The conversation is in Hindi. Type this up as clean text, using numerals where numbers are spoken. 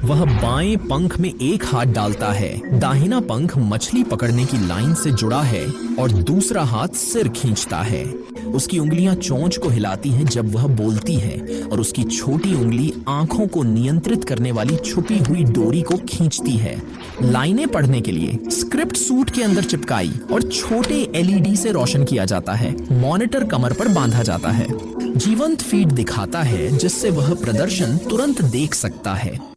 वह बाएं पंख में एक हाथ डालता है, दाहिना पंख मछली पकड़ने की लाइन से जुड़ा है और दूसरा हाथ सिर खींचता है। उसकी उंगलियां चोंच को हिलाती हैं जब वह बोलती है और उसकी छोटी उंगली आंखों को नियंत्रित करने वाली छुपी हुई डोरी को खींचती है। लाइनें पढ़ने के लिए स्क्रिप्ट सूट के अंदर चिपकाई और छोटे एलईडी से रोशन किया जाता है। मॉनिटर कमर पर बांधा जाता है। जीवंत फीड दिखाता है जिससे वह प्रदर्शन तुरंत देख सकता है।